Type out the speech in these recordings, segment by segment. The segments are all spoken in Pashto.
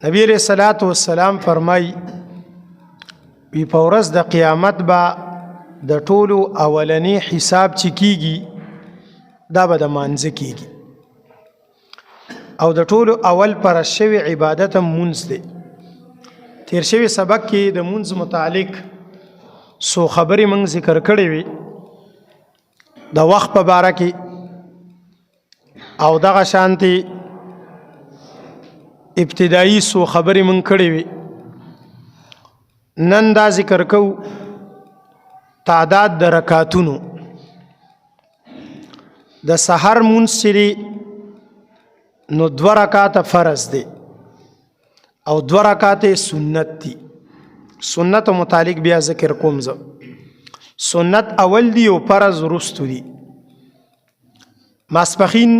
نبی علیہ الصلوۃ والسلام فرمای وی په ورځ د قیامت با د ټولو اولنی حساب چې کیږي دا به د مانځ کیږي او د ټولو اول پر شوی عبادت مونږ دی. تیر شوی سبق کې د مونږ متعلق سو خبرې مونږ ذکر کړې وي د وخت په باره کې او دغه شانتي ابتدایي سو خبرې مونږ کړې وي. نن دا ذکر کو تعداد د رکعاتونو د سحر مونږ سری نو 2 رکعات فرض دي او 2 رکعات سنت دي. سنت متعلق بیا ذکر کوم زه. سنت اول دی او فرض وروستو دي. ماسپخین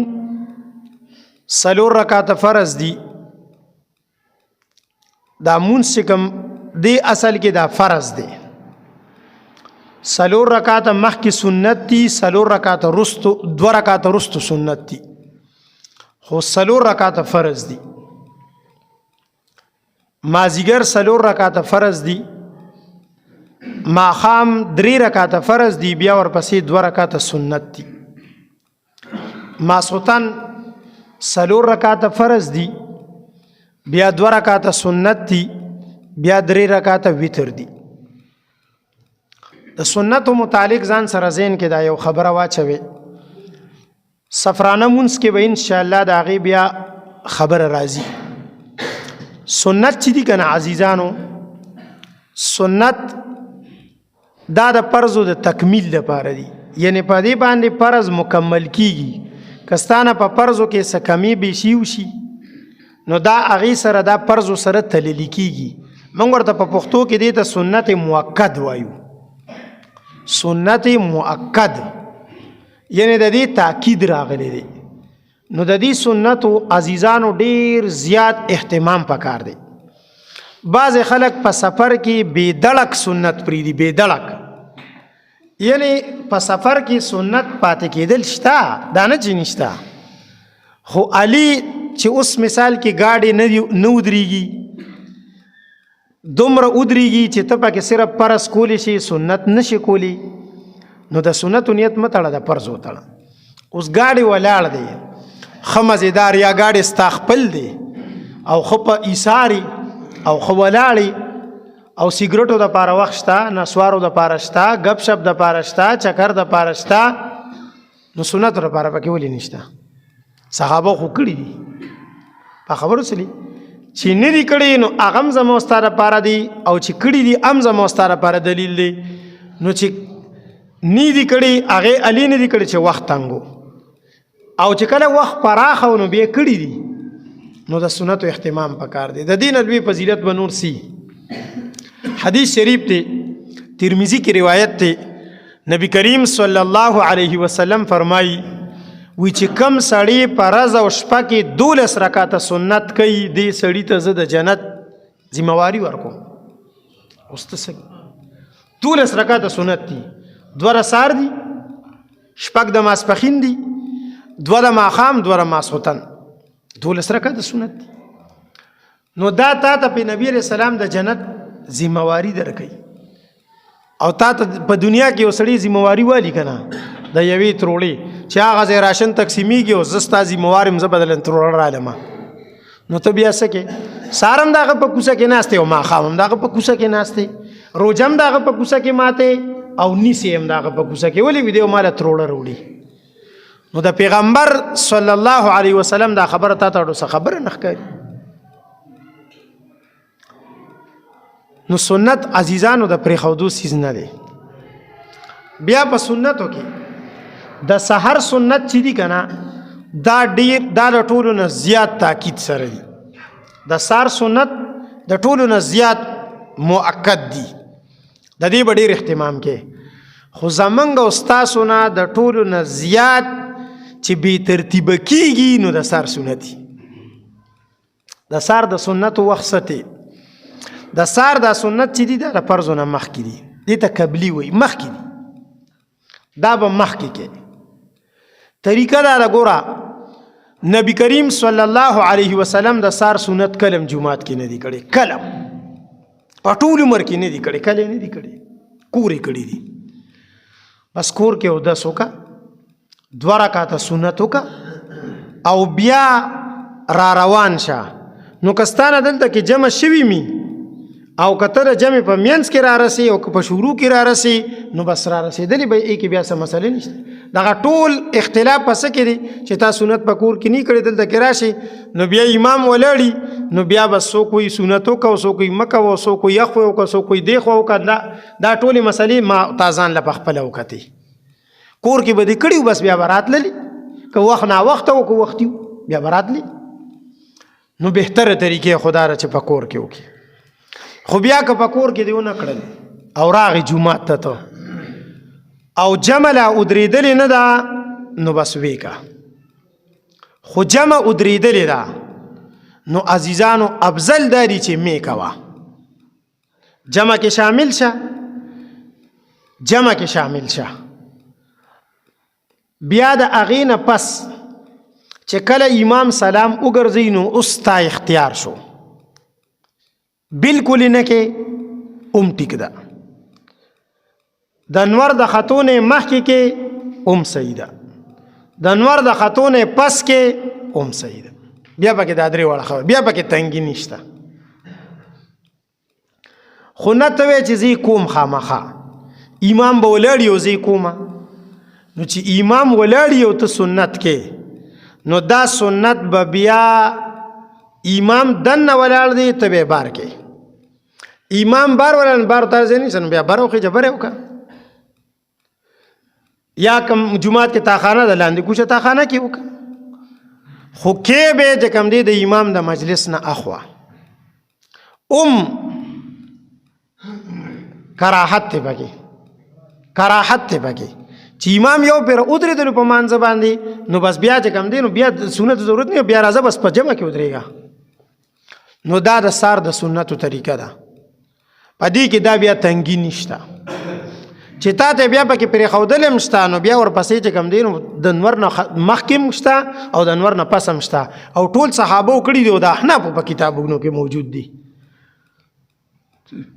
4 رکعات فرض دي. دا مونږ کوم دی اصل کې دا فرض دی. 4 رکعات مخکې سنت دي، 4 رکعات وروستو 2 رکعات وروستو سنت دي، خو 4 رکعات فرض دي. مازیګر 4 رکعات فرض دي، ماښام 3 رکعات فرض دي، بیا ورپسې 2 رکعات سنت دي. ماسخوتن 4 رکعات فرض دي، بیا 2 رکعات سنت دي، بیا 3 رکعات وتر دي. د سنتو متعلق ځان سره ذهن کې دا یو خبره واچوي. سفرانه مونږ کې به ان شاء الله دا غي بیا خبر راځي. سنت چې دي کنه عزیزانو، سنت دا د فرضو د تکمیل لپاره دي. یعنی په دې باندې فرض مکمل کیږي. کستانه په فرضو کې څه کمی به شي وشي نو دا اغي سره دا فرضو سره تللی کیږي. موږ ورته په پښتو کې دې ته سنت مؤکد وایو. سنت مؤکد یعنی د دې تاکید راغلی دی. نو د دې سنتو عزیزانو ډیر زیات اهتمام پکار دی. بعض خلک په سفر کې بېدړک سنت پریدي. بېدړک یعنی په سفر کې سنت پاتې کېدل شته، دا نه چې نشته. خو علي چې اوس مثال کې گاډي نه ودرېږي، دومره ودرېږي چې ته پکې صرف فرض کولی شي، سنت نشي کولی، نو د سنتو نیت مه تړه، د فرض وتړه. اوس گاډي ولاړ دی، ښه مزېدار یا گاډي ستا خپل دی او ښه په ایساري او ښه ولاړې او سیګرټو دپاره وخت شته، نسوارو دپاره شته، ګپ شپ دپاره شته، چکر دپاره شته، نو سنتو دپاره پکې ولې نشته؟ صحابه خو کړي دي. په خبرو سلی چې نه دي کړي نو هغه هم زما ستا دپاره دي، او چې کړي دي هم زما ستا دپاره دلیل دی. نو چې نه دي کړي هغې علي نه دي کړي چې وخت تنګو، او چې کله وخت پراخه نو بیا کړي دي، نو د سنتو اهتمام پکار دی. د دې نه لوی فضیلت به نور سی. حدیث شریف دی، ترمذی کی روایت دی، نبی کریم صلی الله علیه وسلم فرمایي وی چې کم سړی په ورځ او شپه کې 12 رکعاته سنت کوي، دې سړي ته زه د جنت ذمہواری ورکوم. اوس ته 12 رکعاته سنت دي، 2 د سهار دي، 6 د ماسپښین دي، 2 د ماښام، 2 د ماسخوتن، 12 رکعاته سنت دي. نو دا تا ته په نبی علیہ السلام د جنت ذمہواری درکوي. او تا ته په دنیا کې یو سړی ذمہواری والی کنه د یوې تروړې چې هغه ځای راشن تقسیمیږي او زه ستا ذمہوار یم، زه به دلته تروړه رالمه. نو ته بیا څه کې؟ سهار هم د هغه په کوڅه کې ناستې او ماښام هم د هغه په کوڅه کې ناستې، روژه هم د هغه په کوڅه کې ماتې او نیسې هم د هغه په کوڅه کې. ولې وي دی ماله تروړه راوړي؟ نو د پیغمبر صلی الله علیه وسلم دا خبره تا ته څه خبره نه ښکاري؟ نو سنت عزیزانو د پرېښودو څیز نه دی. بیا په سنتو کې د سحر سنت چې دي که نه، دا ډېر دا د ټولو نه زیات تاکید سره دي. د سحر سنت د ټولو نه زیات مؤکد دي، د دې به ډېر اهتمام کې. خو زمونږ او ستاسو نه د ټولو نه زیات چې بې ترتیبه کېږي نو د سحر سنت دي. د سحر د سنتو وخت ستې، د سحر دا سنت چې دي دا د فرضو نه مخکې دي، دې ته قبلي وایي، مخکې دي، دا به مخکې کې. طریقه دا ده ګوره، نبی کریم صلی الله علیه وسلم د سار سنت کلم جمعات کې نه دی کړي، کلم په ټول عمر کې نه دی کړي، کله نه دی کړي، کورې کړي دي. بس کور کې اودس وکړه، 2 رکعاته سنت وکړه او بیا را روان شه. نو کستانه دلته کې جمع شوي می او کتر جمع په مینس کې را رسی او په شروع کې را رسی نو بس را رسیدلی به ای کې بیا څه مسئله نشته. دغه ټول اختلاف پس کې دی چې تا سنت په کور کې نه کړی، دلته کې راشي نو بیا امام ولاړی نو بیا بس سو کوئی سنتو کو، سو کوئی مکه و، سو کوئی یخو کو، سو کوئی دیخو کو. دا ټول مسلې ما تازان له خپل وکتی کور کې به دې کړیو، بس بیا برات للی که وخت نه وخت او که وخت بیا برات لی. نو بهتره طریقې خدا را چې په کور کې وکي. خو بیا که په کور کې دیونه کړل او راغی جمعات ته او جمع لا ادریدلې نه ده نو بس ویکا. خو جمع ادریدلې ده نو عزیزانو افضل داری چې می کوا، جمع کې شامل شه، جمع کې شامل شه. بیا د اغینه پس چې کله امام سلام وګرځي نو اوس تا اختیار شو، بالکل نه کې ټیک ده، د نور د خطونه مخکې کې صحیح ده، د نور د خطونه پس کې صحیح ده. بیا پکې دا درې وړه خبره، بیا پکې تنګي نشته. خو نه ته وی چې زی کوم خامخا امام به ولاړ یو زی کومه، نو چې امام ولاړ یو ته سنت کې نو دا سنت به بیا امام دنه ولاړ دی ته به بار کې، امام بار ولاړ بار ته ځنی سن بیا بارو کې جبره وکا. یا کم جمعات کې تاخانه د لاندې کوچه تاخانه کې وکا. خو کې به د کم دی د امام د مجلس نه اخوا کراحت ته بګي، کراحت ته بګي چې امام یو پیر ودرېدل په مانځ باندې نو بس بیا چې کم دی نو بیا سنت ضرورت نه، بیا راځه بس په جمع کې ودرېږه. نو دا د سار د سنتو طریقه ده، پدې کې دا بیا تنګي نشته چې تا ته بیا پکې پرې خودل مشته نو بیا ورپسې چې کم دی نو د نور نه مخکې مشته او د نور نه پس مشته او ټول صحابه کړي دي او د احناف په کتابونو کې موجود دي.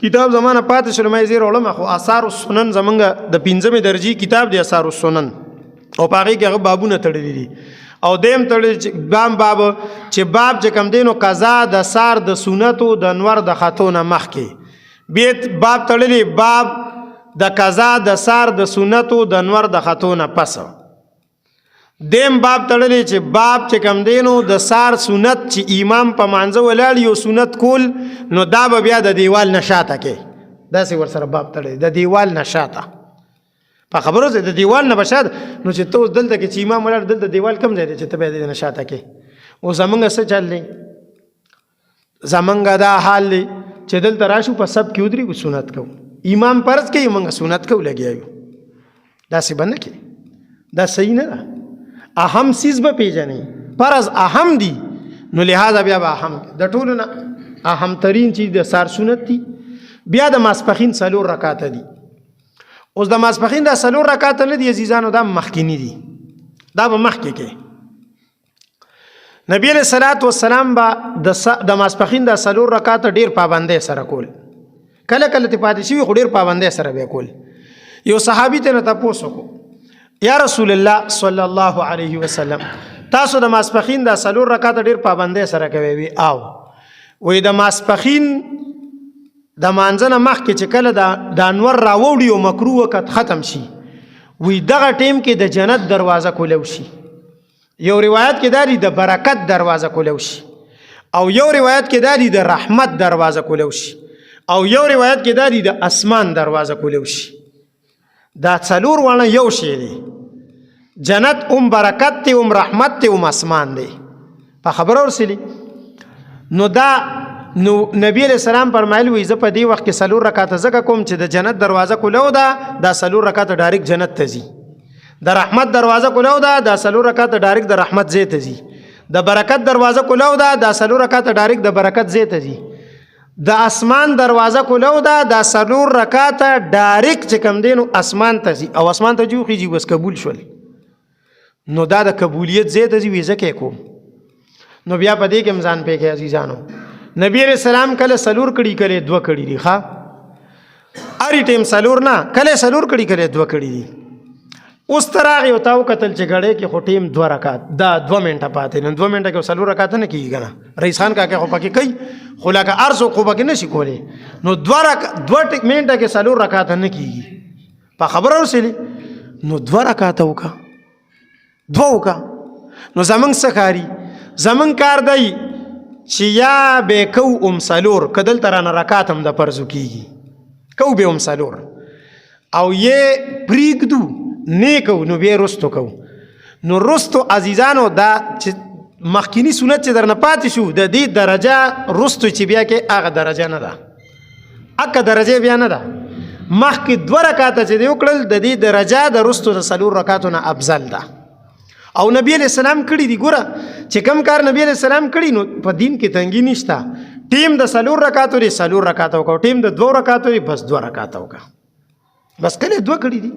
کتاب زمانه پاتې شول مې زیر علماء خو آثار السنن زمونږ د 5مه درجه کتاب دی آثار السنن او پاره کې هغه بابونه تړلي دي او دیم تړلي باب چې باب چې کم دینو قضا د سار د سنتو د نور د خاتونه مخکې بیت باب تړلي باب د قضا د سار د سنتو د نور د خاتونه پس. دیم باب تړلي چې باب چې کم دینو د سار سنت چې امام په مانځه ولاړ یو سنت کول نو دا به بیا د دیوال نشاته کې داسې ورسره باب تړلي د دیوال نشاته په خبرو د دیوال نه بشاد نو چې تو دلته کې چې امام ولاړ دلته دیوال کم ځای دی چې ته به د نشاته کې او زمونږ څه چل دی زمونږ دا حال دی چې دلته راشو په سب کې ودرېږو سنت کوو، امام فرض کوي موږ سنت کوو لګیایو، داسې به نه کې، دا صحیح نه ده. اهم سیز به پیژنې فرض اهم دي نو لہذا بیا به اهم د ټولو نه اهم ترین چیز د سار سنت دي. بیا د ماسپخین 4 رکعاته دي. اوس د ماسپخین د 4 رکعاته نه دي عزیزانو، دا مخکینی دي، دا به مخکې کې نبی علیہ الصلوۃ والسلام با د ماسپخین د 4 رکعاته ډیر پابندۍ سره کول، کله کله ته پاتې شي خو ډیر پابندۍ سره به کول. یو صحابي ته نه تاسو کو یا رسول الله صلی الله علیه وسلم تاسو د ماسپخین د 4 رکعاته ډیر پابندۍ سره کوي وی او وې د ماسپخین د مانځنه مخکې چې کله د انور راوړي او مکروه وخت ختم شي وی دغه ټیم کې د جنت دروازه کولو شي. یو روایت کې داري د برکت دروازه کولو شي او یو روایت کې داري د رحمت دروازه کولو شي او یو روایت کې داري د اسمان دروازه کولو شي. دا 4 ونه یو شی دی، جنت برکت تی رحمت تی اسمان دی په خبر ورسلی. نو دا نو نبی علیہ السلام فرمایلی وی زه په دې وخت کې 4 رکعاته زکه کوم چې د جنت دروازه کولو دا 4 رکعاته ډایرکټ جنت ته ځي، د رحمت دروازه کولو دا 4 رکعاته ډایرکټ د رحمت ځای ته ځي، د برکت دروازه کولو دا 4 رکعاته ډایرکټ د برکت ځای ته ځي، د اسمان دروازه کولو دا 4 رکعاته ډایرکټ چې کوم دینو اسمان ته ځي او اسمان ته جو خيږي بس قبول شول. نو دا د قبولیت ځای ته ځي وی زکه کوم نو بیا په دې کې ځان پې کې عزیزانو نبی علیہ السلام کله سلور کړي کله دوه کړي دي ښا اری ټیم سلور نه کله سلور کړي کله دوه کړي دي اوس تراغه او تاو قتل چې غړې کې خو ټیم 2 رکعات دا 2 منټه پاتې نه 2 منټه کې سلور رکعات نه کیږي کنه رئیس خان کا کې خو پکې کوي خو لکه ارزو خو پکې نشي کولی نو 2 منټه کې سلور رکعات نه کیږي په خبره ورسېلې نو 2 رکعات وکا نو زمنګ سکاري زمنګ کار دی چې یا به کو سلور کدل ترانه رکعات هم د فرض کیږي کو به سلور او یې پریګدو نیکو نو بیا رستو کو نو رستو عزیزانو دا چې مخکینی سنت چې درنه پاتې شو د دې درجه رستو چې بیا کې هغه درجه نه ده اکه درجه بیا نه ده مخکې 2 رکعات چې دی وکړل د دې درجه د رستو د سلور رکعاتو نه افضل ده او نبی علیہ السلام کړي دی ګوره چې کم کار نبی علیہ السلام کړي نو په دین کې تنګي نشته ټیم د سلور رکعاتو لري سلور رکعاتو کو ټیم د 2 رکعاتو لري بس 2 رکعاتو کا بس کله 2 کړي دي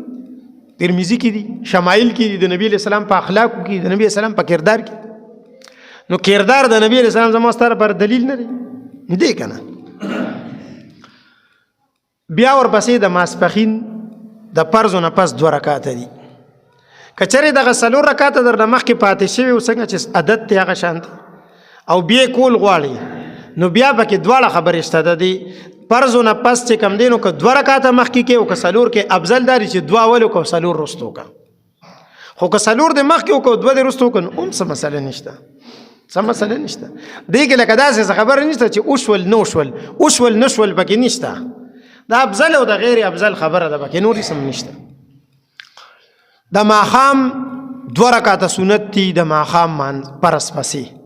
ترمذی کې دي شمائل کې دي د نبی علیہ السلام په اخلاق کې د نبی علیہ السلام په کردار کې نو کردار د نبی علیہ السلام زموږ ستاره پر دلیل نه دی کنه بیا ورپسې د ماسپخین د فرض نه پس 2 رکعات دي کچره دغه سلور رکعات در مخ کې پاتې شوی او څنګه چې عادت ته هغه شانت او بیا کول غواړي نو بیا پکې دواړه خبرې شته د دې فرض نه پس چې کم دینو که 2 رکعات مخ کې او که سلور کې افضل داري چې 2 اول او سلور رستو کا خو که سلور د مخ کې او 2 د رستو کنه څه مسله نشته دې کې لکه داسې خبره نشته چې اوشول نشول پکې نشته دا افضل او د غیر افضل خبره ده پکې نور سم نشته د ماخام 2 رکعات سنت دي د ماخام مان پرس پسې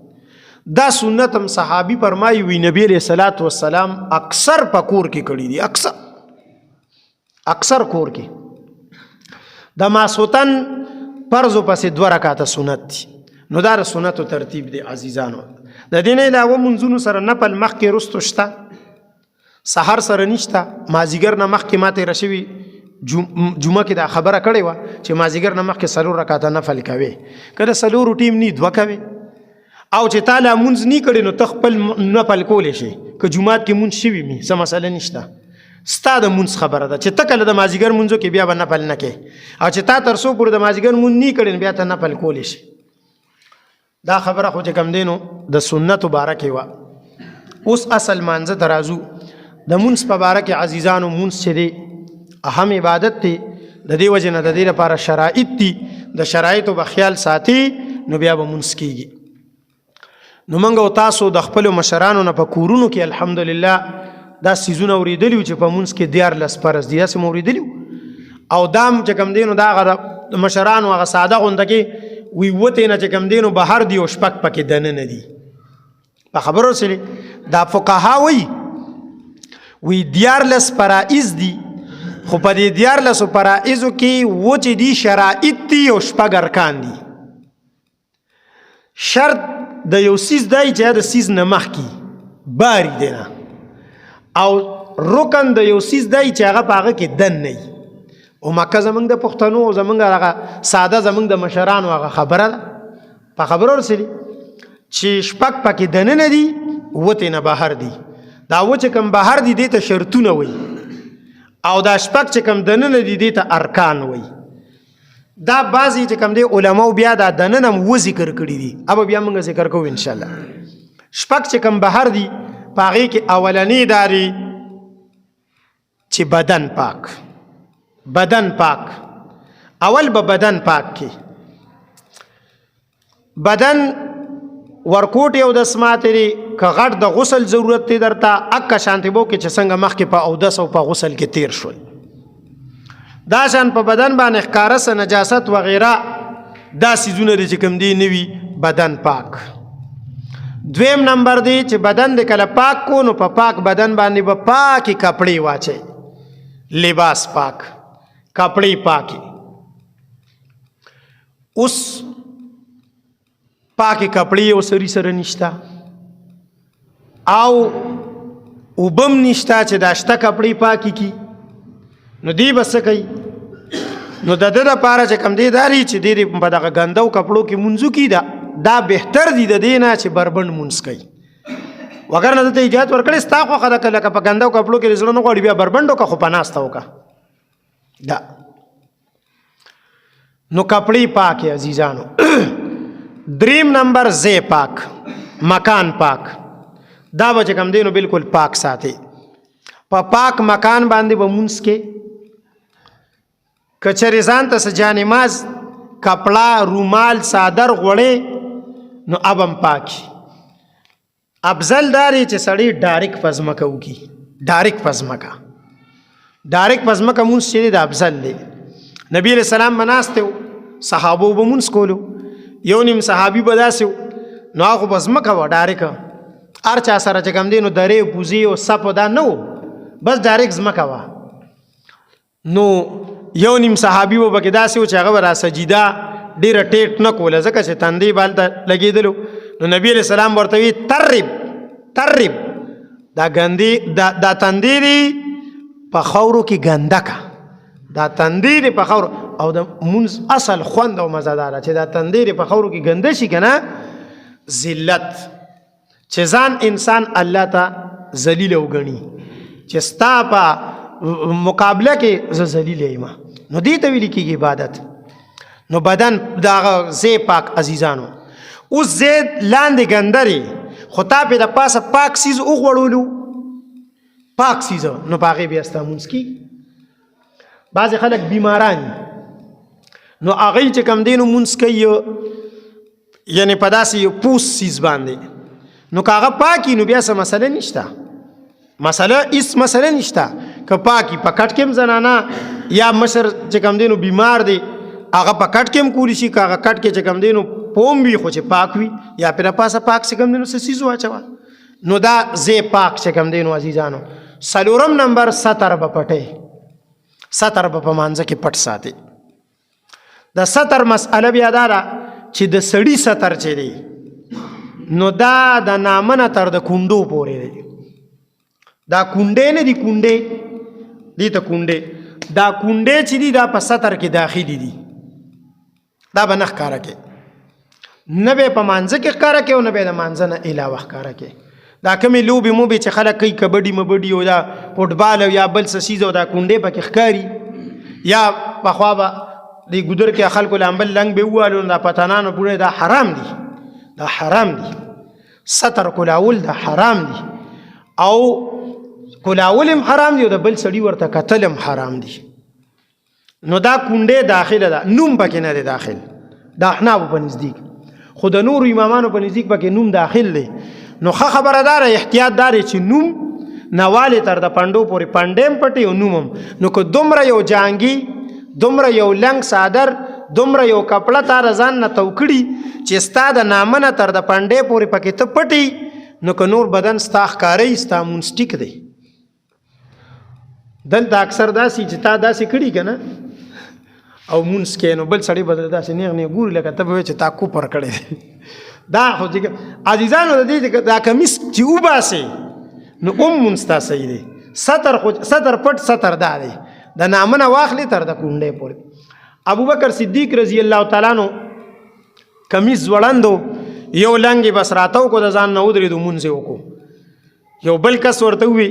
دا سنت هم صحابي فرمایي وی نبی علیہ الصلوۃ والسلام اکثر پکور کې کړی دي اکثر کور کې د ماسوتن فرض پسې 2 رکعات سنت دي نو دا سنت ترتیب دی عزیزانو د دین علاوه منځونو سره نفل مخ کې رستو شته سحر سره نشته مازیګر نه مخ کې ماته رشوي جمعه کې دا خبره کړې و چې مازیګر نه مخ کې سلور رکعات نفل کوي کله سلور ټیم نی 2 کوي او چې تعالی مونږ نه کړي نو تخپل نفل کولې شي که جمعات کې مونږ شوي می څه مسله نشته ستاده مونږ خبره ده چې تکله د مازیګر مونږ کې بیا به نفل نه کوي او چې تا تر سو پر د مازیګر مونږ نه کړي بیا ته نفل کولې شي دا خبره خو چې کم دینو د سنت مبارکه و اوس اصل مانزه درازو د مونږ په بارکه عزیزانو مونږ چې دی اهم عبادت دی د دې وجه نه د دې لپاره شرایط دي د شرایطو په خیال ساتي نو بیا به مونږ کیږي نو موږ او تاسو د خپل مشرانو نه په کورونو کې الحمدلله دا سيزونه اوریدلی چې په مونږ کې 14 فرض دي چې اوریدلی او دام چې کم دینو دا غره مشرانو هغه ساده غونډه کې وی وته نه چې کم دینو بهر دی او شپک پکې دنه نه دي په خبرو سره دا فقها وی 14 فرائض دي خو په دې 14 فرائضو کې و چې دي شرایط دي او شپږ ارکان دي شرط د یو سیز دای چې د سیز نه مخکي باری دینا او رکن د یو سیز دای چې هغه پاغه کې دن نه او مکه زمنګ د پښتنو زمنګ هغه ساده زمنګ د مشرانو هغه خبره په خبرو رسېږي چې شپک پکې دن نه دي وته نه بهر دي دا و چې کم بهر دي د ته شرطونه وي او دا شپک چې کم دن نه دي د ته ارکان وي دا بعضی چې کم دی علماء بیا دا دننم و ذکر کړی دي اب بیا موږ ذکر کوو ان شاء الله شپک چې کم بهر دي پاغي کې اولنی داري چې بدن پاک اول به بدن پاک کې بدن ورکوټ یو د سماتري که غټ د غسل ضرورت دی درته اکه شانتی بو کې چې څنګه مخ کې په اودس او په غسل کې تیر شول دا شان په بدن باندې ښکارا س نجاست و غیره دا سيزونه چې کوم دی نوي بدن پاک دویم نمبر دی چې بدن د کله پاک کو نو په پاک بدن باندې به پاکي کپڑے واچي لباس پاک کپڑے پاکي اوس پاکي کپڑے او سره نشتا او وبم نشتا چې داشته کپڑے پاکي کی نو دی بس کوي نو د دې لپاره چې کم دی داري چې دی په دغه غندو کپړو کې منځو کی دا دا بهتر دی د دې نه چې بربند مونځ کوي وګر نه ته اجازه ورکړې ستا خوښه ده که لکه په ګنده کپړو کې زړه نه غواړي بیا بربند وکړه خو په ناسته وکړه دا نو کپړې پاکې عزیزانو دریم نمبر ځای پاک مکان پاک دا به چې کوم دی نو بالکل پاک ساتي په پاک مکان باندې به مونځ کې که چېرې ځان ته څه جانماز کپړه رومال صادر غوړې نو اب هم پاکي افضل داری چې سړی ډایرک په ځمکه وکړي ډایرک په ځمکه مونځ چې دی د افضل دی نبی علیہ السلام به ناست و صحابو به مونځ کولو یو نیم صحابي به داسې و نو هغه به ځمکه وه ډایرکه هر چا سره چې کوم دی نو درې پوزې او سپ دا نه و بس ډایرک ځمکه وه نو یو نیم صحابي به پکې داسې و چې هغه به را سجیده ډېره ټیټ نه کوله ځکه چې تندې بالته لګېدلو نو نبی علیہ السلام ورته وی ترب دا ګندې دا تندې دی په خاورو کې ګنده کا دا تندې دی په خاورو او د مونځ اصل خوند او مزهداره چې دا تندې دی په خاورو کې ګنده شي که نه ذلت چې ځان انسان الله ته ذلیل وګڼي چې ستا په مقابله کې زه ذلیل یم نو دې ته ویل کېږي عبادت نو بدن دغه ځای پاک عزیزانو اوس زید لاندې ګندرې خو تا پې د پاسه پاک سیز وغوړولو پاک سیز نو په هغې بیا ستا مونځ کېږي بعضې خلک بیماران نو هغوی چې کوم دی نو مونځ کوي یعنې په داسې یو پوس سیز باندې نو که هغه پاکي نو بیا څه مسله نشته هېڅ مسله نشته که پاکي په کټ کې هم زنانه یا مشر چې کوم دی نو بیمار دی هغه په کټ کې هم کولی شي که هغه کټ کې چې کوم دی نو پوم وي خو چې پاک وي یا پې د پاسه پاک چې کوم دی نو څه څیز واچوه نو دا ځای پاک چې کوم دی نو عزیزانو څلورم نمبر ستر به پټئ ستر به په مانځه کې پټ ساتي د ستر مسئله بیا دا ده چې د سړي ستر چې دی نو دا د نامه نه تر د کونډو پورې دی دا کونډې نه دي کونډې دې ته کونډې دا کونډې چې دي دا په ستر کې داخلي دي دا به نه ښکاره کې نه به په مانځه کې ښکاره کې او نه به د مانځه نه علاوه ښکاره کې دا کمې لوبې موبې چې خلک کوي کبډي مبډي او دا فوټبال او یا بل څه څیز او دا کونډې پکې ښکاري یا پخوا به د ګودر کې خلکو لامبل لنګ به ووالو دا پتانانو پوړې دا حرام دي دا حرام دي ستر کلاول دا حرام دي او کلاول هم حرام دي او د بل سړي ورته کتل هم حرام دي نو دا کونډې داخله ده نوم پکې نه دی داخل دا احنافو په نزدیک خو د نورو امامانو په نزدیک پکې نوم داخل دی نو ښه خبره داره احتیاط داره چې نوم نوالې تر د پنډو پورې پنډې هم پټې او نوم هم نو که دومره یو جانګي دومره یو لنګ صادر دومره یو کپړه تا د ځان نه تو کړي چې ستا د نامه نه تر د پنډې پورې پکې ته پټې نو که نور بدن ستا ښکاری ستا مونځ ټیک دی دلته اکثر داسې چې تا داسې کړي که نه او مونځ کې نو بل سړی به داسې نیغ نیغ ګوري لکه ته به وایې چې تا کوپر کړی دی دا خو چې عزیزانو د دې دا کمیس چې وباسې نو مونځ تا صحیح دی ستر پټ ستر دا دی د نامه نه واخلې تر د کونډې پورې ابوبکر صدیق رضی الله تعالی عنہ کمیس ځوړندو یو لنګې بس راتو کو د ځان نه ودرېدو مونځ یې وکړو یو بل کس ورته وی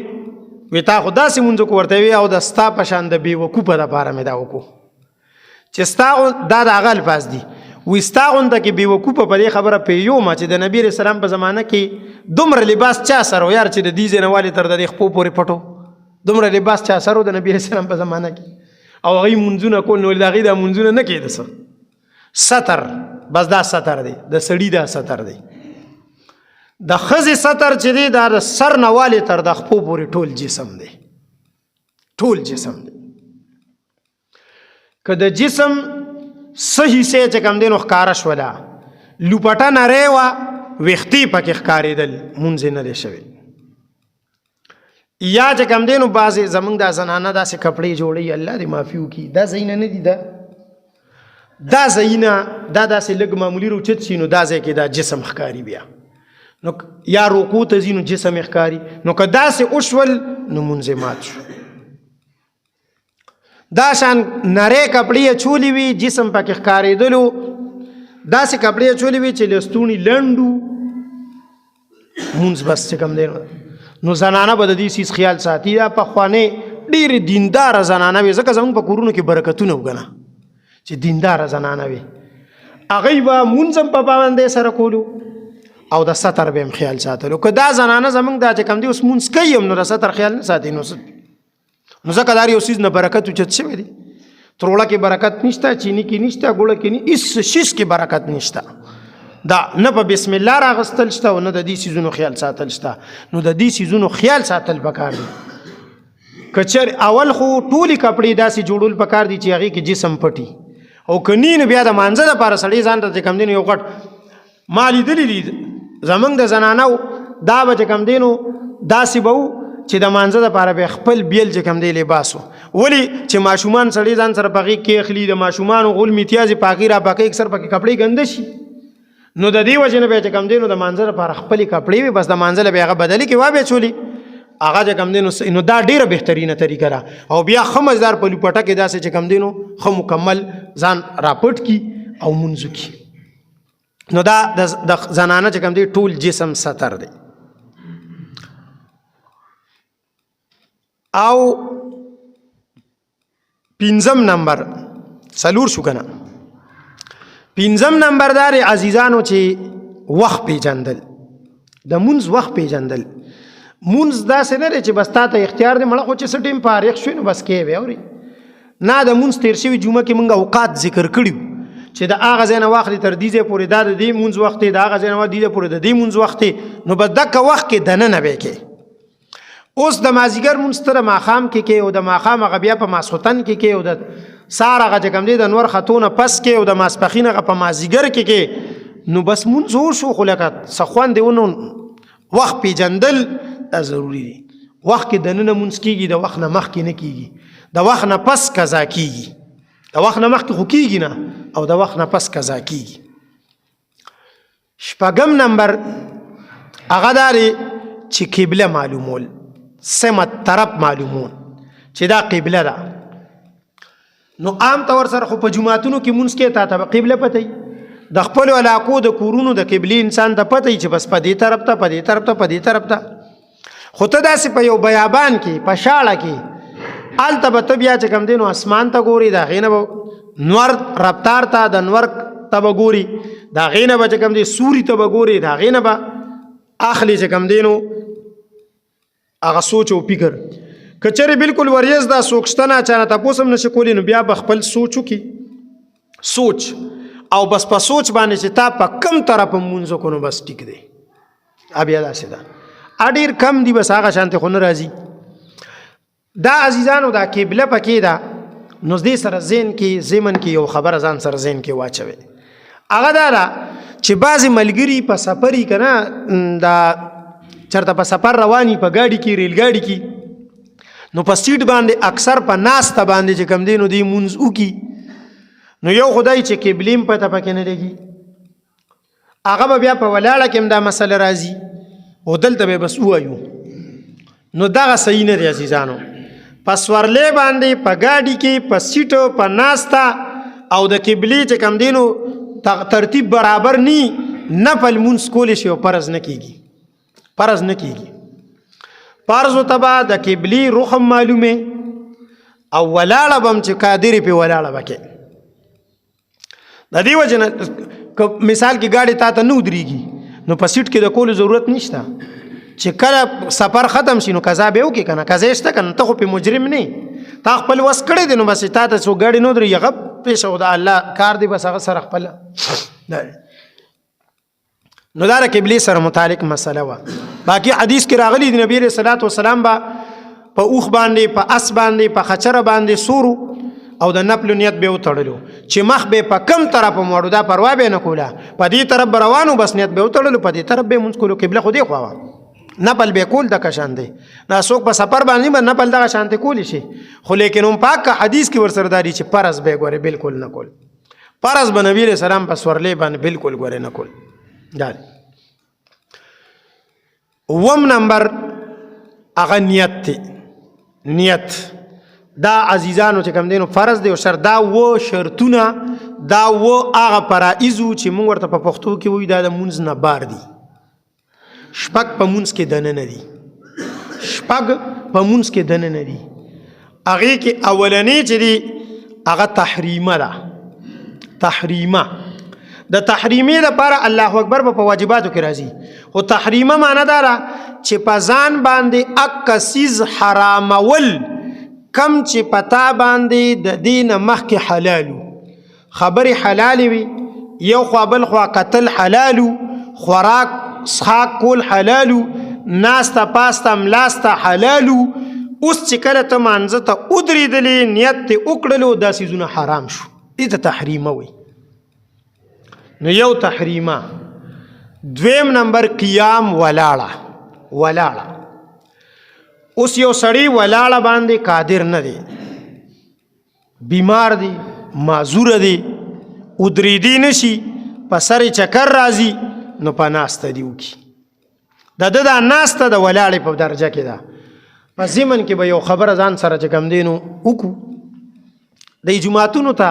تا خو داسې مونځ وکړو ورته وی او د ستا په شان د بېوقوفه دپاره مې دا وکړو چې ستا دا د هغه الفاظ دي وی ستا غونده کې بېوقوفه په دې خبره پوهېږم چې د نبي علیه السلام په زمانه کې دومره لباس چا سره و یار چې د دې ځای نه والې تر د دې خپو پورې پټو دومره لباس چا سره و د نبي علیه السلام په زمانه کې او هغوی مونځونه کول نو د هغوی دا مونځونه نه کېده څه ستر بس دا ستر دی د سړي دا ستر دی د ښځې ستر چې دی دا د سر نه والې تر د خپو پورې ټول جسم دی ټول جسم دی که د جسم څه حصې چې کوم دی نو ښکاره شوله لوپټه نری وه ویښتې پکې ښکارېدل مونځ یې نه دی شوی یا چې کوم دی نو بعضې زمونږ دا زنانه داسې کپړې جوړوي الله دې معافي وکړي دا ځایونه نه دي دا ځایونه دا داسې لږ معمولي روچت شي نو دا ځای کې دا جسم ښکاري بیا نو یا رکوع ته ځي نو جسم یې ښکاري نو که داسې وشول نو مونځ یې مات شو دا شان نری کپړې یې چولې وي جسم پکې ښکارېدلو داسې کپړې اچولې وي چې لستوڼي لنډو مونځ بس چې کوم دی نو زنانه به د دې سیس خیال ساتي. دا پخوانۍ ډېرې دینداره زنانه وي ځکه زموږ په کورونو کې برکتونه وګڼه چې دینداره زنانه وي هغوی به مونځ هم په پابندۍ سره کولو او د سطر به هم خیال ساتلو. که دا زنانه زموږ دا چې کوم دی اوس مونځ کوي هم نو د سطر خیال نه ساتي نو ځکه دا یو څیز نه برکت اوچت شوی دی. تروړه کې برکت نشته، چینی کې نشته، ګوړه کې نه، هېڅ شیز کې برکت نشته. دا نه په بسم الله راغستل شته او نه د دې څیزونو خیال ساتل شته. نو د دې څیزونو خیال ساتل پکار دی. که چېرې اول خو ټولې کپړې داسې جوړول پکار دي چې هغې کې جسم پټي او که نی نو بیا د مانځه دپاره سړی ځان ته چې کوم دی نو یو غټ ما لیدلي دي زموږ د زنانو دا به چې کوم دی نو داسې به و چې د مانځه دپاره به خپل بیل چې کوم دی لباس و. ولې چې ماشومان سړی ځان سره په هغې کې اخلي د ماشومانو غول میتیازې په هغې را پاکوي اکثر پکې کپړې ګنده شي نو د دې وجې نه بیا چې کوم دی نو د مانځه دپاره خپلې کپړې وي بس د مانځه له بیا هغه بدلې کې وابې چولي هغه چې کوم دی نو دا ډېره بهترینه طریقه ده. او بیا ښه مزدار په لوپټه کې داسې چې کوم دی نو ښه مکمل ځان راپټ کي او مونځ کي. نو دا د زنانه چې کوم دی ټول جسم ستر دی. او 5 نمبر څلور شو که نه 5 نمبر دا دی عزیزانو چې وخت پیژندل د مونځ وخت پیژندل. مونځ داسې نه دی چې بس تا ته اختیار دی مړه خو چې څه ټیم فارغ شوي نو بس کې وی اوري نه د مونځ تیر شوي جمعه کې مونږ اوقات ذکر کړي چې د هغه ځای نه واخلي تر دې ځای پورې دا د دې مونځ وخت دی د هغه ځای نه دې ځای پورې د دې مونځ وخت دی نو بس دکه وخت کې دننه به کې اوس د مازدیګر مونځ ته د ماښام کې او د ماښام هغه بیا په ماسخوتن کې او د سهار هغه چې کوم دی د انور خطونه پس کې او د ماسپښین هغه په مازدیګر کې نو بس مونځ وشو خو لکه څه خوند دی ونو وخت پیژندل دا ضروری دی. وخت کې دننه مونځ کېږي د وخت نه مخکې نه کېږي د وخت نه پس قضا کېږي د وخت نه مخکې خو کېږي نه او د وخت نه پس قضا کېږي. 6 نمبر هغه دا دی چې قبله معلومول سمت طرف معلومون چې دا قبله ده. نو عام طور سره خو په جمعاتونو کې مونځ کې تا ته قبله پته د خپل علاقو د کورونو د قبلې انسان ته پته چې بس په دې طرف ته په دې طرف ته په دې طرف ته خو ته داسې په یو بیابان کې په شاړه کې هلته به ته بیا چې کوم دی نو اسمان ته ګوري د هغې نه به نور رفتار ته د نور ته به ګوري د هغې نه به چې کوم دی سوري ته به ګوري د هغې نه به اخلي چې کوم دی نو هغه سوچ او فکر که چېرې بلکل وریځ دا څوک شته نه چا نه تپوس هم نشي کولی نو بیا به خپل سوچ وکړي سوچ او بس په سوچ باندې چې تا په کم طرف مونځ وکړو نو بس ټیک دی بیا داسې ده ډېر کم دي بس هغه شانتې خو نه راځي. دا عزیزانو دا قبله پکې ده نو دې سره ذهن کې ضمن کې یو خبره ځان سره ذهن کې واچوي هغه دا ده چې بعضې ملګري په سفر یي که نه دا چېرته په سفر رواني په ګاډي کې ریل ګاډي کې نو په سیټ باندې اکثر په ناسته باندې چې کوم دی نو دوی مونځ وکړي نو یو خدای چې قبلې هم پته پکې نه لګي هغه به بیا په ولاړه کې هم دا مسله راځي او دلته به بس ووایو نو دغه صحیح نه دی عزیزانو. په سورلې باندې په ګاډي کې په سیټو په ناسته او د قبلې چې کوم دی نو ترتیب برابر نی نفل مونځ کولی شي او فرض نه کېږي فرض نه کېږي فرض و تبا د قبلې رخ هم معلومې او ولاړه به هم چې قادرې پې ولاړه به کې د دې وجې نه مثال کې ګاډي تا ته نه ودرېږي نو په سیټ کې د کولو ضرورت نشته چې کله سفر ختم شي نو قضا به وکړي که نه قضا شته که نه ته خو پې مجرم نه تا خپل وس کړی دی نو بس تا ته څوک ګاډي نه ودرېږي هغه پېښه د الله کار دی بس هغه سره خپله نو دا د قبلې سره متعلق مسله وه. باقي حدیث کې راغلی د نبي علیه صلات وسلام به په اوښ باندې په اس باندې په خچره باندې سورو او د نفل نیت به وتړلو چې مخ به په کم طرف موړو دا پروا به نه کوله په دې طرف به روانو بس نیت به وتړلو په دې طرف به مونځ کولو قبله خو دې خوا وه نفل به کول دغه شان دی نه څوک په سفر باندې به نفل دغه شانتې کولی شي خو لیکن هم پاک حدیث کې ورسره داري چې فرض به ګورې بالکل نه کول فرض به نبي علیه السلام په سورلې باندې بالکل ګورې نه کول. دا 9 نمبر هغه نیت دی نیت دا عزیزانو چې کوم دی نو فرض دی او دا شرطونه دا و هغه فرایضو چې موږ ورته په پښتو کې وایو دا د مونځ نه بار دي. شپږ په مونځ کې دننه دي، شپږ په مونځ کې دننه دي. هغې کې اولنی چې دی هغه تحریمه ده. تحریمه د تحریمې لپاره الله اکبر په واجباتو کې راځي، خو تحریمه معنی دا ده چې په ځان باندې اک سیز حرامول کم چې پتا باندې د دین مخکې حلالو، خبرې حلالې وي، یو خوا بل خوا قتل حلالو، خوراک څښاک کول حلالو، ناسته پاسته ملاسته حلالو. اوس چې کله ته مانځه ته ودرېدلې نیت دې وکړلو دا څیزونه حرام شو، دې ته تحریمه وي. نو یو تحریمه. دویم نمبر قیام ولاړه. اوس یو سړی ولاړه باندې قادر نه دی، بیمار دی، معذور دی، ودرېدی نشي، په سر چکر راځي، نو په ناسته دی وکړي. د ده دا ناسته د ولاړې په درجه کې ده. په ضمن کې به یو خبره ځان سره چې کوم دی نو وکړو. د جوماتونو ته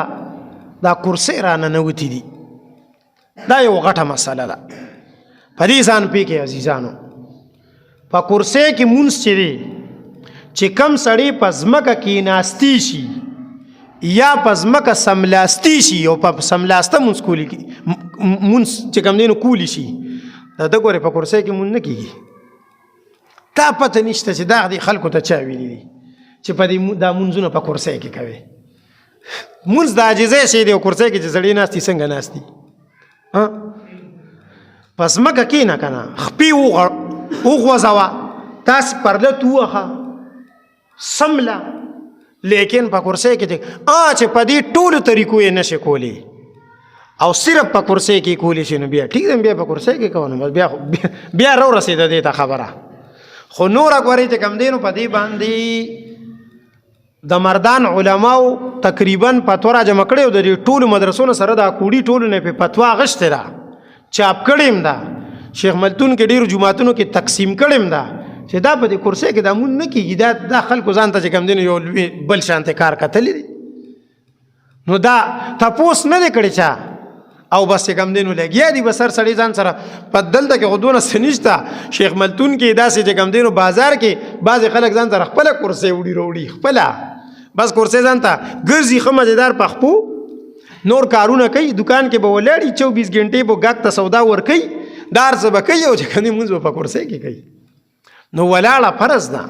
دا کرسۍ راننوتې دي، دا یو غټه مسله ده. په دې ځان پوهېږئ عزیزانو، په کرسۍ کې مونځ چې دی چې کم سړی په ځمکه کېناستی شي یا په ځمکه سملاستی شي او په سملاسته مونځ چې کوم دی نو کولی شي، د ده ګورې په کرسۍ کې مونځ نه کېږي. تا پته نشته چې دا دې خلکو ته چا ویلي دي چې په دې دا مونځونه په کرسۍ کې کوي. مونځ د عاجزۍ شی دی او کرسۍ کې چې سړی ناستي څنګه ناستي؟ په ځمکه کښېنه که نه، خپې وغوځوه، تاسې پرلت ووهه، سمله، لیکن په کرسۍ کې چې په دې ټولو طریقو یې نشي کولی او صرف په کرسۍ کې کولی شي، نو بیا ټیک ده، بیا په کرسۍ کې کوه، نو بیا راورسېده دې ته خبره. خو نوره ګورئ چې کوم دی نو په دې باندې د مردان علماو تقریبا فتوا راجمع کړې او د دې ټولو مدرسو نه سره دا کوړي ټولو نه پې فتوا اخیستې ده، چاپ کړې هم ده، شیخ ملتون کې ډېرو جوماتونو کې تقسیم کړې هم ده چې دا په دې کرسۍ کې دا مونځ نه کېږي. دا خلکو ځان ته چې کوم دی نو یو بل شانتې کار کتلی دی، نو دا تپوس نه دی کړی چا، او بس چې کوم دی نو لګیا دي بس هر سړی ځان سره. په دلته کې خو دونه څه نشته. شیخ ملتون کې داسې چې کوم دی نو بازار کې بعضې خلک ځان سره خپله کرسۍ وړي راوړي، خپله بس کرسۍ ځان ته ګرځي، ښه مزېدار پخپو، نور کارونه کوي، دکان کې به ولاړي 24 ګنټې به ګاک ته سودا ورکوي، دا هر څه به کوي او چې کوم دی مونځ به په کرسۍ کې کوي. نو ولاړه فرض ده.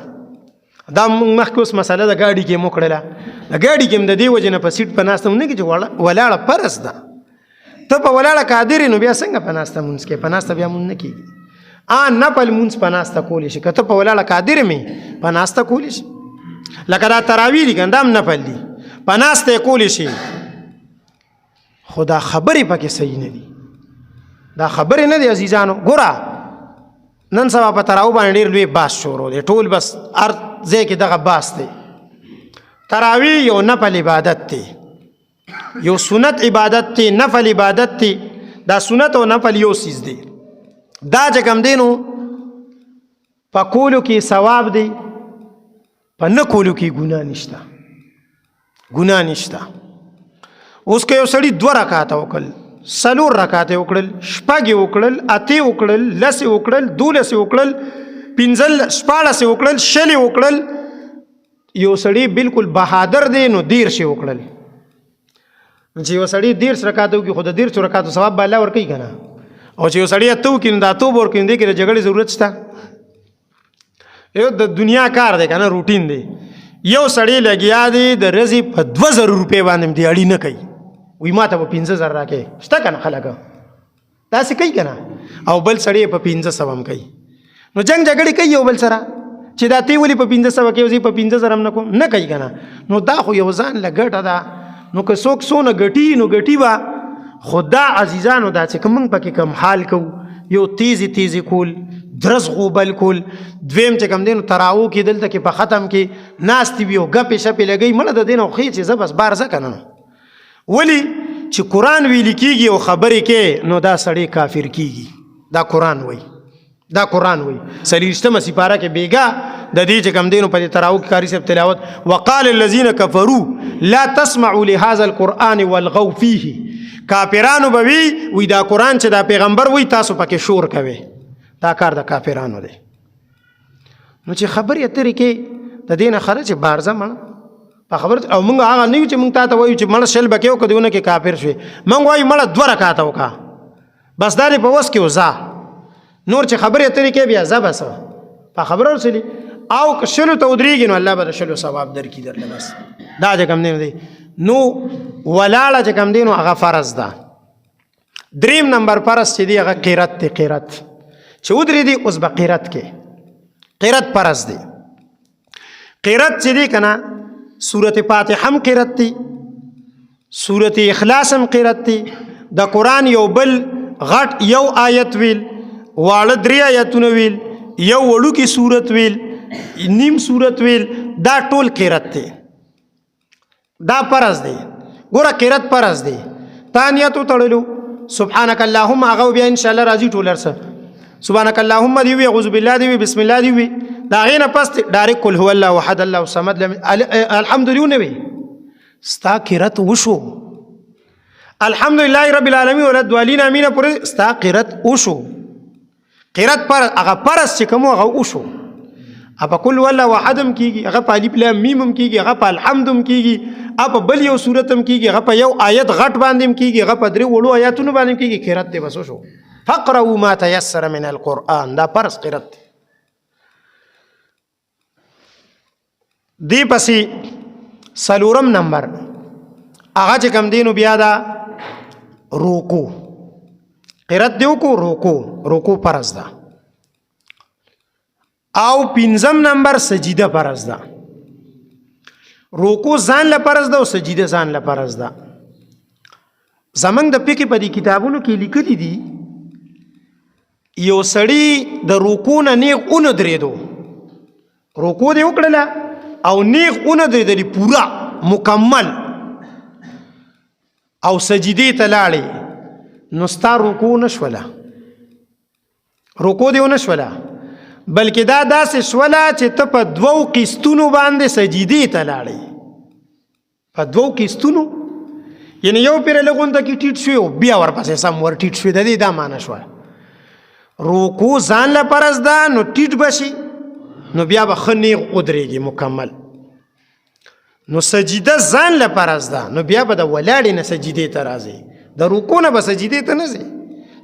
دا موږ مخکې اوس مسله د ګاډي کې مو کړله، د ګاډي کې هم د دې وجې نه په سیټ په ناسته نه کې چې ولاړه فرض ده. ته په ولاړه قادر نو بیا څنګه په ناسته مونځ کې؟ په ناسته بیا مونځ نه کېږي. نفل مونځ په ناسته کولی شي، که ته په ولاړه قادر مې په ناسته کولی شي، لکه دا تراویح دي که دا هم نفل دي، په ناسته یې کولی شي. خو دا خبرې پکې صحیح نه دي، دا خبرې نه دي عزیزانو. ګوره نن سبا په تراویح باندې ډېر لوی باس شروع دی، ټول بس هر ځای کې دغه باس دی. تراویح یو نفل عبادت دی، یو سنت عبادت دی، نفل عبادت دی. دا سنت او نفل یو سیز دی. دا چې کوم دی نو په کولو کې ثواب دی، په نه کولو کې ګناه نشته، ګناه نشته. اوس که یو سړي 2 رکعاته وکړل، 4 رکعاته وکړل، 6 وکړل، 8 وکړل، 10 وکړل، 12 وکړل، 15 14 وکړل، 6 وکړل، یو سړي بالکل بهادر دی نو 13 وکړل. چې یو سړی 13 رکعات وکړي خو د 13 رکعاتو ثواب به الله ورکوي که نه؟ او چې یو سړی 8 وکړي نو د 8 به ورکوي، دې کې د جګړې ضرورت شته؟ یو د دنیا کار دی که نه، روټین دی. یو سړی لګیا دی د ورځې په 2000 روپۍ باندې دی اړي نه کوي، وایي ما ته به 50,000 راکوي، شته که نه خلک داسې کوي که نه؟ او بل سړی په 500 هم کوي. نو جنګ جګړې کوي یو بل سره چې دا تی ولې په 500 کوي، زه په 50,000 هم نه کوم، نه کوي که نه؟ نو دا خو یو ځان له ګټه ده. نو که څوک څونه ګټي نو ګټي به، خو دا عزیزانو دا چې که موږ پکې کم حال کوو، یو تیزی کول، درس غوبل کول، دویم چې کوم دی نو تراوو کې دلته کې په ختم کې ناستې وي او ګپې شپې لګوي، مړه د دې نه خو چې زه بس بار ځه که نه. ولې چې قرآن ویلي کېږي او خبرې کې نو دا سړی کافر کېږي. دا قرآن وایي، دا قرآن وایي 23 سپاره کې بیګا د دې چې کوم دی نو په دې تراوو کې قاري صاحب تلاوت وقال الذين كفروا لا تسمعوا لهذا القرآن والغوا فيه کافرانو به وی دا قرآن چې دا پیغمبر وی تاسو پکې شور کوي دا کار د کافرانو دی نو چې خبرې اترې کې د دې نه خره چې بارزه مړه په خبره او موږ هغه نه یو چې موږ تا ته وایو چې مړه شل به کې وکړو دونه کې کافر شوې موږ وایو مړه 2 رکعاته وکړه بس دا دې په وس کې وځه نور چې خبرې اترې کې بیا ځه بس په خبره ورسلي او که شلو ته ودرېږي نو الله به د شلو ثواب درکړي درله بس دا چې کوم دی نو ولاړه چې کوم دی نو هغه فرض ده 3 نمبر فرض چې دی هغه قرات دی قرات چې ودرېدي اوس به قرات کې قرات فرض دی قرات چې دی کنه سورۃ فاتحه هم قرات دی سورۃ اخلاص هم قرات دی د قرآن یو بل غټ یو آیت ویل واړه 3 آیتونه ویل یو وړو کې سورت ویل نیم سورت ویل دا ټول قرات دی دا فرض دی ګوره قرات فرض دی تانیاتو تړلو سبحانك اللهم هغه بیا ان شاء الله راځي ټول ارسه سبحانك اللهم دی وی اعوذ بالله دی وی بسم الله دی وی دا غینه پس ډایرک قل هو الله احد الله الصمد الحمدلله وی ستا قرات وشو الحمدلله رب العالمین وللدوالین امین پر ستا قرات وشو قرات پر هغه پرس چې کوم هغه وشو اپا کل والله وحدم کیږي هغه په الف لام میم هم کیږي هغه په الحمدم کیږي اپا بل یو سورتم کیږي هغه په یو آیت غټ باندې کیږي هغه په 3 وړو آیاتونو باندې کیږي قرات دی بس وشو فقروا ما تيسر من القرآن دا پرس قرات دی پسې سلورم نمبر هغه چې کم دینو بیا دا رکوع قرات دیو کو رکوع فرض ده او 5 نمبر سجده فرض ده رکوع ځان له فرض ده او سجده ځان له فرض ده زمنګ د پکې په دې کتابونو کې لیکلي دي یو سړی د رکوع نه نیغ اون درېدو رکوع دی وکړله او نیغ اون درېدلی پورا مکمل او سجدې ته لاړې نو ستا رکوع نشوله رکوع دی ونشوله بلکې دا داسې شوله چې ته په 2 قسطونو باندې سجدې ته لاړې په 2 قسطونو یعنی یو پیر لغونته کې ټیټ شوی او بیا ورپسې سم ور ټیټ شوی د دې دا معنی شوه رکوع ځان له فرض ده نو ټیټ بشي نو بیا به ښه نیغ ودرېږي مکمل نو سجده ځان له فرض ده نو بیا به د ولاړې نه سجدې ته راځي د رکوع نه به سجدې ته نه ځي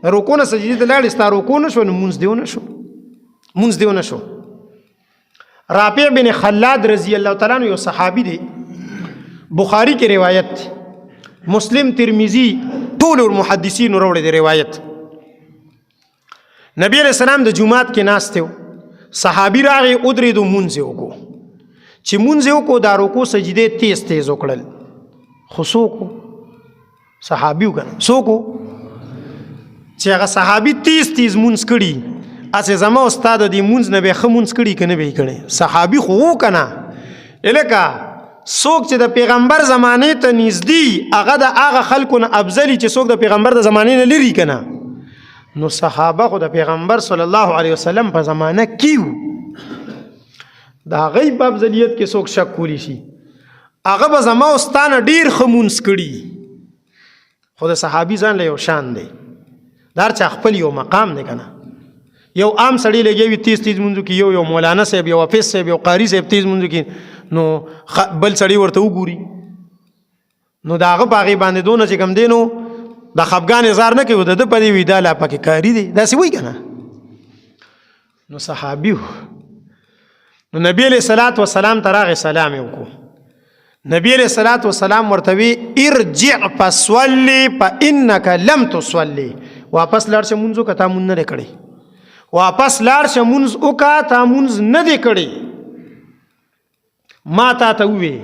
د رکوع نه سجدې ته لاړې ستا رکوع نه شو نو مونځ دې ونه شو رافع بن خلاد رضی الله تعالی عنہ یو صحابي دی بخاری کې روایت مسلم ترمذی ټول محدثین وروړي دی روایت نبی علیہ السلام د جمعات کې ناست و صحابي راغی ودرېدو مونځ وکړو چې مونځ وکړو دا رکوع سجدې تیز وکړل خو څوک صحابي وکړه څوک چې هغه صحابي تیز مونځ کړي اسه زما استاد دی مونږ نه به خمونځ کړي کنه به کړي صحابي خو کنه الکه څوک چې د پیغمبر زمانه ته نږدې هغه د هغه خلکو نه افضلی چې څوک د پیغمبر د زمانه نه لري کنه نو صحابه خو د پیغمبر صلی الله علیه وسلم په زمانه کیو دا غیب افضلیت کې څوک شک کولی شي هغه به زما استاد ډیر خمونځ کړي خو د صحابي ځان له یو شان دی دار چا خپل یو مقام دی کنه یو عام سړی لګي تیز منځو کې یو مولانا صاحب یو حافظ صاحب یو قاری صاحب تیز منځو کې نو بل سړی ورته وګوري نو داغه باغې باندې دونه چې کم دینو د خفګان اظهار نه کوي د په دې ویدا لا پکې کاری دی دا سی وای کنه نو صحابي نو نبی علیہ الصلوۃ والسلام تراغه سلام وکړو نبی علیہ الصلوۃ والسلام ورته ارجع فصلی فانک لم تصلی واپس لاړ شه منځو کته مونږ نه کړی واپس لاړ شه مونږ وکا تا مونږ نه دی کړی ما تا ته وی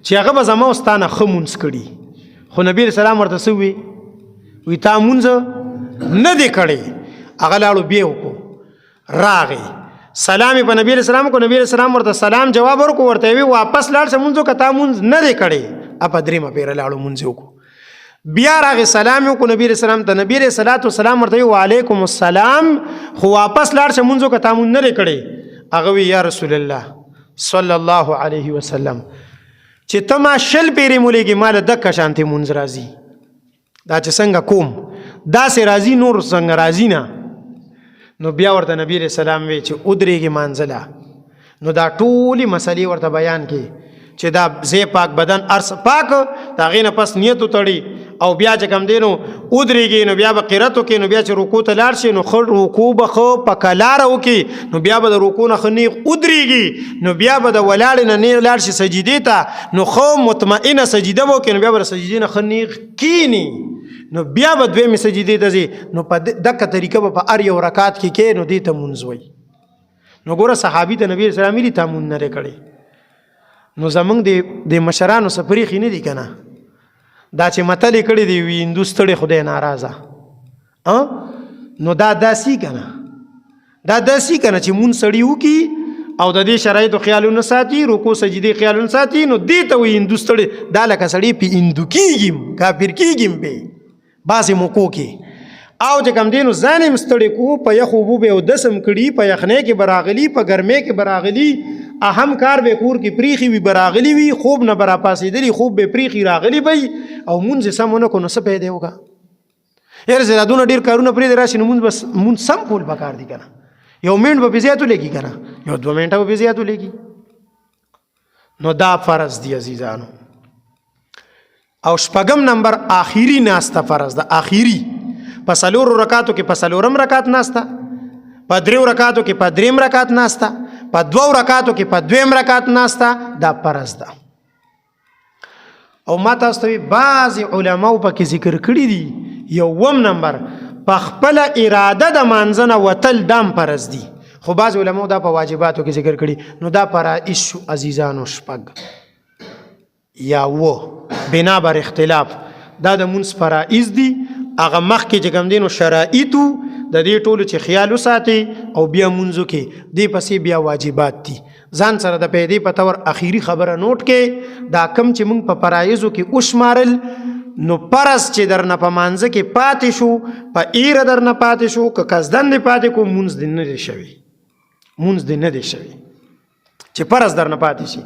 چې هغه به زما واستانه خمونځ کړي خو نبی رسول الله ورته سوي وی تا مونږ نه دی کړی هغه لاړو بیا وکړو راغی سلام په نبی رسول الله کو نبی رسول الله ورته سلام جواب ورکو ورته وی واپس لاړ شه مونږ کته مونږ نه دی کړی اپ درېمه پیر لاړو مونږ وکړو بیا راغی سلام کو نبی رسول الله ته نبی رسول الله سلام ورته وعلیکم السلام خو واپس لاړ شه مونږ کته مونږ نه دی کړی هغه وی یا رسول الله صلی الله علیه وسلم چې تما شل پیری مولېږي مال د کا شانتي مونږ راځي دا چې څنګه کوم داسې راځي نور څنګه راځي نه. نو بیا ورته نبی علیہ السلام وی چې ادرېږي مانځله. نو دا ټولې مسلې ورته بیان کړي چې دا زی پاک بدن ارس پاک دا غې نه پس نیت وتړي او بیا چې کوم دی نو ودرېږي نو بیا به قرت وکړي نو بیا چې رکوع ته لاړ شي نو ښه رکوع به ښه په کلاره وکړي نو بیا به د رکوع نه ښه نیغ ودرېږي نو بیا به د ولاړې نه نیغ لاړ شي سجدې ته نو ښه مطمئنه سجده به وکړي نو بیا به د سجدې نه ښه نیغ کینی نو بیا به دویمې سجدې ته ځي نو په دقه طریقه به په هر یو رکعت کې کې نو دې ته مونځ وایي. نو ګوره صحابي ته نبي اسلام ویلي تا مونځ نه دی کړی. نو زمونږ د مشرانو څه پریښي نه دي که نه دا چې متلې کړي دي وي هندو ستړی خدای ناراضه نو دا داسي که نه دا داسي که نه چې مونځ سړي وکړي او د دې شرایطو خیالونه ساتي رکوع سجدې خیالونه ساتي نو دې ته وایي هندو ستړی دا لکه سړی پې هندو کېږي کافر کېږي پې بعضې موقعو کې او چې کوم دی نو ځان یې ستړی کو په یخ اوبو به اودس هم کړي په یخنۍ کې به راغلي په ګرمۍ کې به راغلي اهم کار به کور کې پریښي وي به راغلي وي خوب نه به راپاڅېدلي خوب به پریښي راغلي به او مونځ یې سم ونه کړو نو څه پیدا وکړه یاره زه دونه ډېر کارونه پرېږدي راشي نو مونځ سم کول پکار دي که نه یو منټ به پې زیات ولګي که نه یو 2 منټه به پې زیات ولګي. نو دا فرض دی عزیزانو. او شپږم نمبر آخري ناسته فرض ده. آخري په 4 رکعاتو کې په 4م رکعت ناسته په 3 رکعاتو کې په 3م رکعت ناسته په 2 رکعاتو کې په 2م رکعت ناسته دا فرض ده. او ما تاسو ته بعضې علماو پکې ذکر کړي دي 1 نمبر په خپله اراده د مانځه نه وتل دام فرض دي خو بعض علماو دا په واجباتو کې ذکر کړي. نو دا فرائض شو عزیزانو شپږ یا بنا بر اختلاف دا د مونځ فرائض دي هغه مخکې چې کوم دی نو شرایطو د دې ټولو چې خیال وساتي او بیا مونځو کې دې پسې بیا واجبات دي. ځان سره د پیدې په طور اخیری خبره نوٹ کې دا کم چې مونږ په فرایضو کې وشمارل نو پرس چې درنه په مانځه کې پاتې شو په ایره درنه پاتې شو که قصدن دې پاتې کو مونځ دې نه دی شوی مونځ دې نه دی شوی چې پرس درنه پاتې شي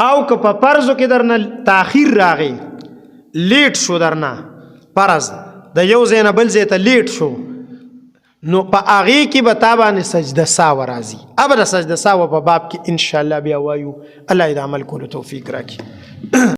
او که په فرضو کې درنه تاخیر راغی لیټ شو درنه فرض د یو ځای نه بل ځای ته لیټ شو نو په هغې کې به تا باندې سجده ساوه راځي ابه د سجده ساوه په باب کې انشاءالله بیا وایو. الله یې د عمل کولو توفیق راکړي.